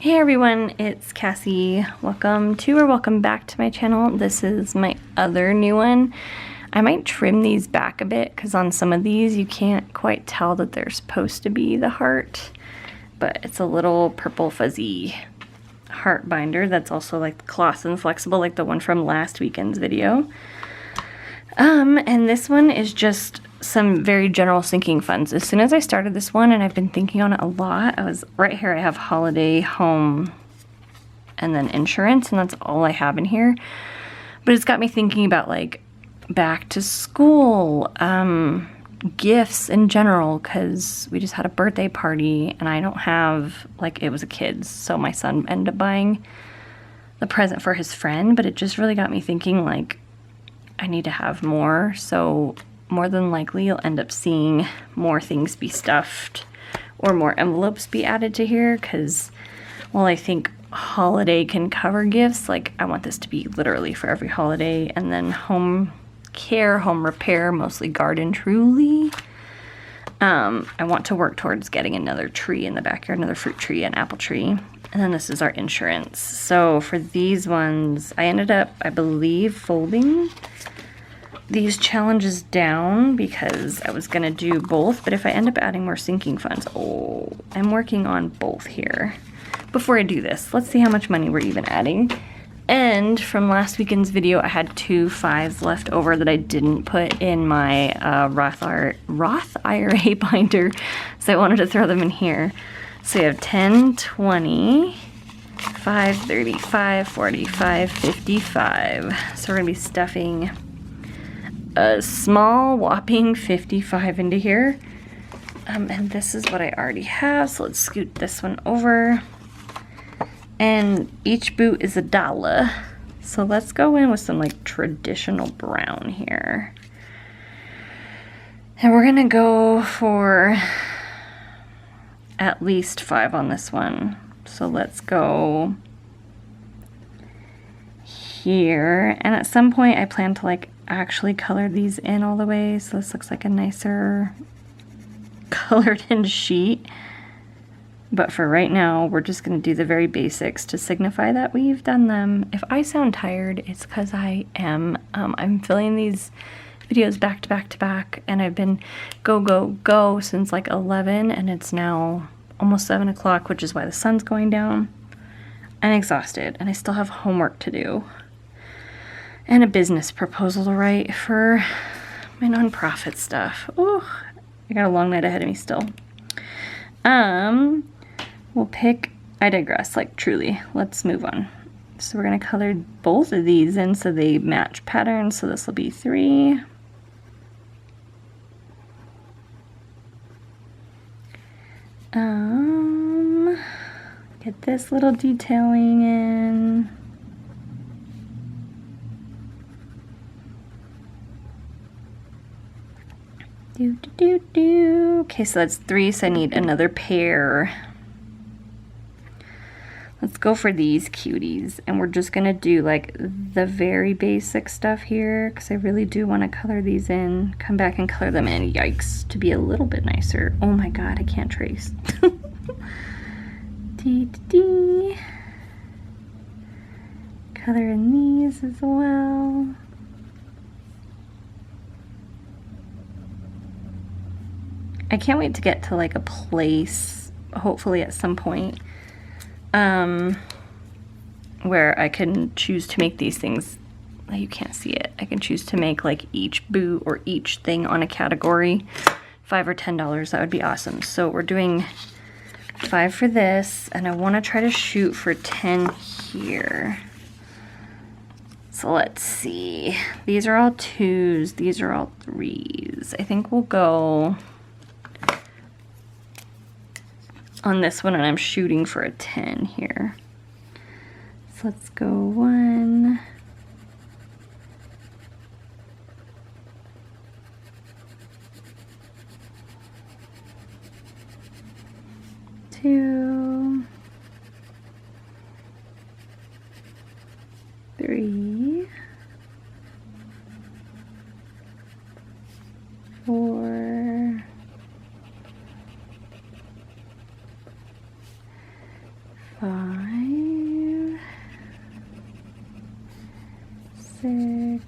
Hey everyone, it's Cassie. Welcome to or welcome back to my channel. This is my other new one. I might trim these back a bit because on some of these you can't quite tell that they're supposed to be the heart, but it's a little purple fuzzy heart binder that's also like cloth and flexible like the one from last weekend's video. And this one is just some very general sinking funds. As soon as I started this one, and I've been thinking on it a lot, I was right here, I have holiday, home, and then insurance, and that's all I have in here. But it's got me thinking about like back to school, gifts in general, because we just had a birthday party and I don't have, like, it was a kid's, so my son ended up buying the present for his friend, but it just really got me thinking like I need to have more, so more than likely you'll end up seeing more things be stuffed or more envelopes be added to here, because while I think holiday can cover gifts, like I want this to be literally for every holiday. And then home care, home repair, mostly garden truly. I want to work towards getting another tree in the backyard, another fruit tree, an apple tree. And then this is our insurance. So for these ones, I ended up, I believe, folding these challenges down because I was gonna do both, but if I end up adding more sinking funds, I'm working on both here. Before I do this, let's see how much money we're even adding. And from last weekend's video, I had 2 5s left over that I didn't put in my Roth IRA binder, so I wanted to throw them in here. So we have 10, 20, 5, 35, 45, 55. So we're gonna be stuffing a small whopping 55 into here. And this is what I already have, so let's scoot this one over. And each boot is $1. So let's go in with some like traditional brown here. And we're gonna go for at least 5 on this one. So let's go here. And at some point I plan to like actually color these in all the way, so this looks like a nicer colored in sheet. But for right now, we're just going to do the very basics to signify that we've done them. If I sound tired, it's because I am. I'm filming these videos back to back to back, and I've been go since like 11, and it's now almost 7 o'clock, which is why the sun's going down. I'm exhausted, and I still have homework to do and a business proposal to write for my nonprofit stuff. Oh, I got a long night ahead of me still. We'll pick, I digress, like truly. Let's move on. So we're gonna color both of these in so they match patterns. So this will be 3. Get this little detailing in. Okay, so that's 3, so I need another pair. Let's go for these cuties, and we're just gonna do like the very basic stuff here because I really do want to color these in, come back and color them in, yikes, to be a little bit nicer. Oh my god, I can't trace. Color in these as well. I can't wait to get to like a place, hopefully at some point, where I can choose to make these things, you can't see it, I can choose to make like each boot or each thing on a category, $5 or $10, that would be awesome. So we're doing 5 for this, and I want to try to shoot for 10 here. So let's see, these are all 2s, these are all 3s. I think we'll go on this one, and I'm shooting for a 10 here. So let's go 1, 2, 3, 4, 5, 6,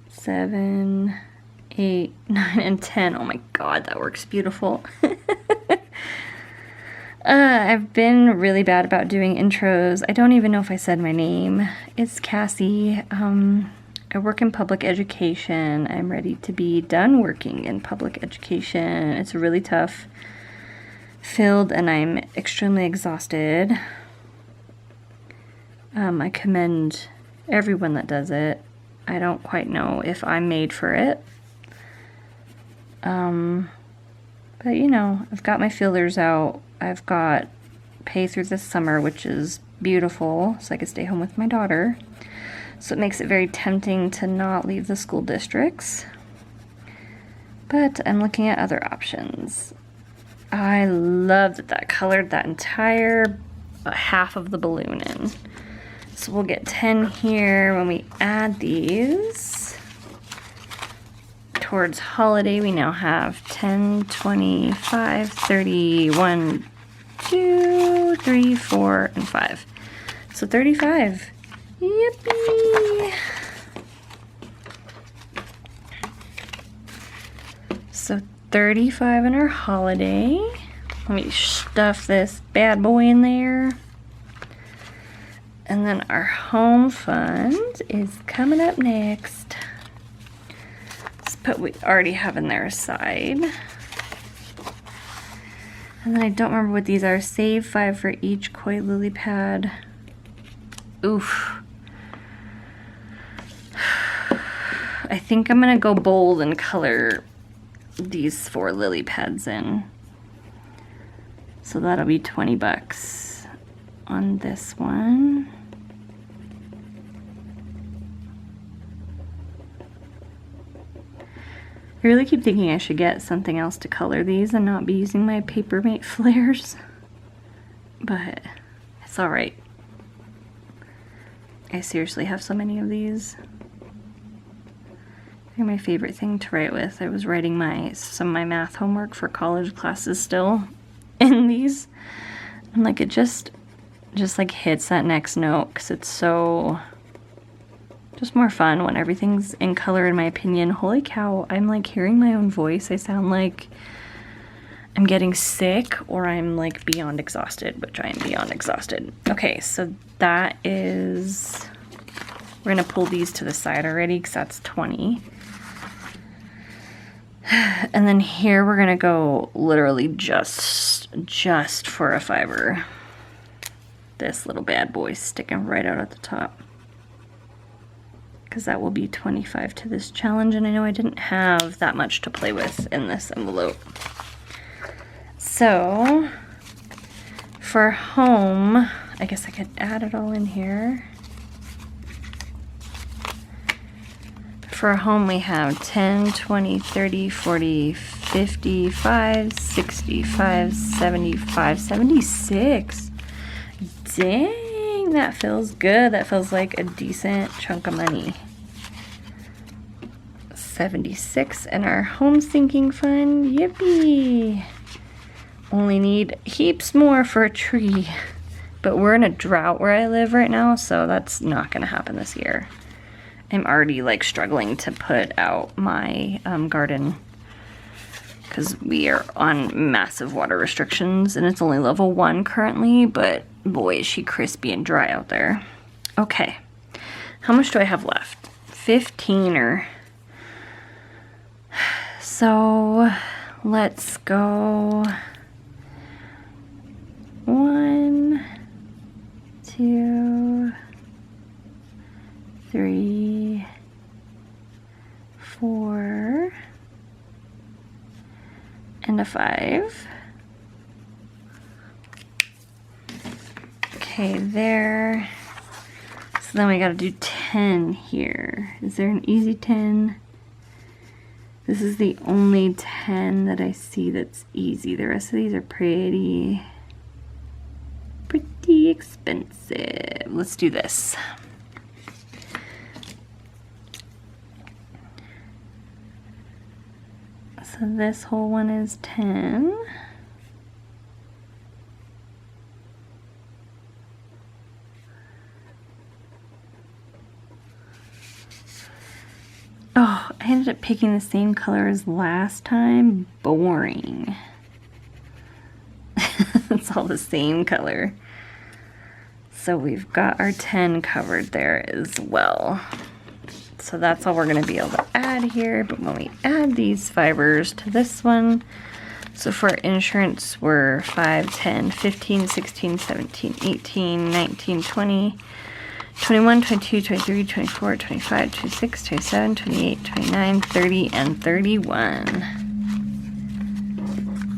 7, 8, 9, and 10. Oh my god, that works beautiful. I've been really bad about doing intros. I don't even know if I said my name. It's Cassie. I work in public education. I'm ready to be done working in public education. It's really tough field and I'm extremely exhausted. I commend everyone that does it. I don't quite know if I'm made for it. But you know, I've got my feelers out. I've got pay through the summer, which is beautiful, so I can stay home with my daughter. So it makes it very tempting to not leave the school districts. But I'm looking at other options. I love that that colored that entire half of the balloon in. So we'll get 10 here when we add these. Towards holiday, we now have 10, 25, 30, 1, 2, 3, 4, and 5. So 35. Yippee! So 35 in our holiday. Let me stuff this bad boy in there. And then our home fund is coming up next. Let's put what we already have in there aside. And then I don't remember what these are. Save 5 for each koi lily pad. Oof. I think I'm gonna go bold and color these 4 lily pads in. So that'll be 20 bucks on this one. I really keep thinking I should get something else to color these and not be using my Papermate flares, but it's all right. I seriously have so many of these. They're my favorite thing to write with. I was writing some of my math homework for college classes still in these. And like it just like hits that next note because it's so just more fun when everything's in color, in my opinion. Holy cow, I'm like hearing my own voice. I sound like I'm getting sick or I'm like beyond exhausted, which I am beyond exhausted. Okay, so that is, we're gonna pull these to the side already because that's 20. And then here we're gonna go literally just for a fiber. This little bad boy sticking right out at the top. Because that will be 25 to this challenge, and I know I didn't have that much to play with in this envelope. So, for home, I guess I could add it all in here. For home, we have 10, 20, 30, 40, 55, 65, 75, 76. Dang, that feels good. That feels like a decent chunk of money. 76 in our home sinking fund. Yippee! Only need heaps more for a tree. But we're in a drought where I live right now, so that's not gonna happen this year. I'm already like struggling to put out my garden because we are on massive water restrictions and it's only level 1 currently, but boy, is she crispy and dry out there. Okay, how much do I have left? 15 or so. Let's go 1, 2, 3, 4, and a 5. Okay, there. So then we gotta do 10 here. Is there an easy 10? This is the only 10 that I see that's easy. The rest of these are pretty expensive. Let's do this. So this whole one is 10. ended up picking the same color as last time. Boring. It's all the same color. So we've got our 10 covered there as well. So that's all we're going to be able to add here. But when we add these fibers to this one, so for insurance, we're 5, 10, 15, 16, 17, 18, 19, 20, 21, 22, 23, 24, 25, 26, 27, 28, 29, 30, and 31.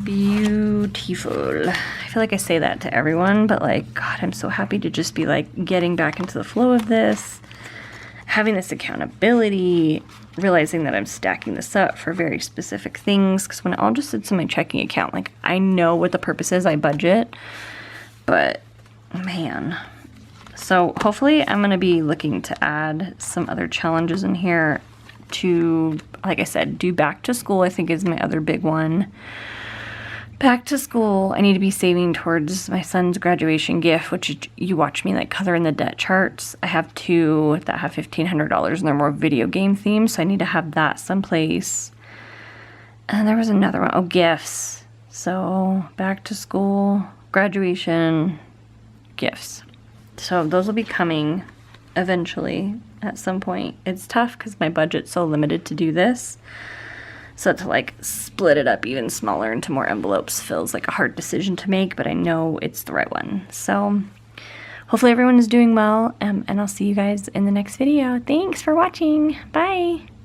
Beautiful. I feel like I say that to everyone, but like, God, I'm so happy to just be like getting back into the flow of this, having this accountability, realizing that I'm stacking this up for very specific things. Because when it all just sits in my checking account, like I know what the purpose is, I budget, but man. So hopefully I'm going to be looking to add some other challenges in here to, like I said, do back to school, I think is my other big one. Back to school, I need to be saving towards my son's graduation gift, which you watch me like color in the debt charts. I have 2 that have $1,500 and they're more video game themed, so I need to have that someplace. And there was another one, oh, gifts. So back to school, graduation, gifts. So those will be coming eventually at some point. It's tough because my budget's so limited to do this. So to like split it up even smaller into more envelopes feels like a hard decision to make, but I know it's the right one. So hopefully everyone is doing well, and I'll see you guys in the next video. Thanks for watching. Bye.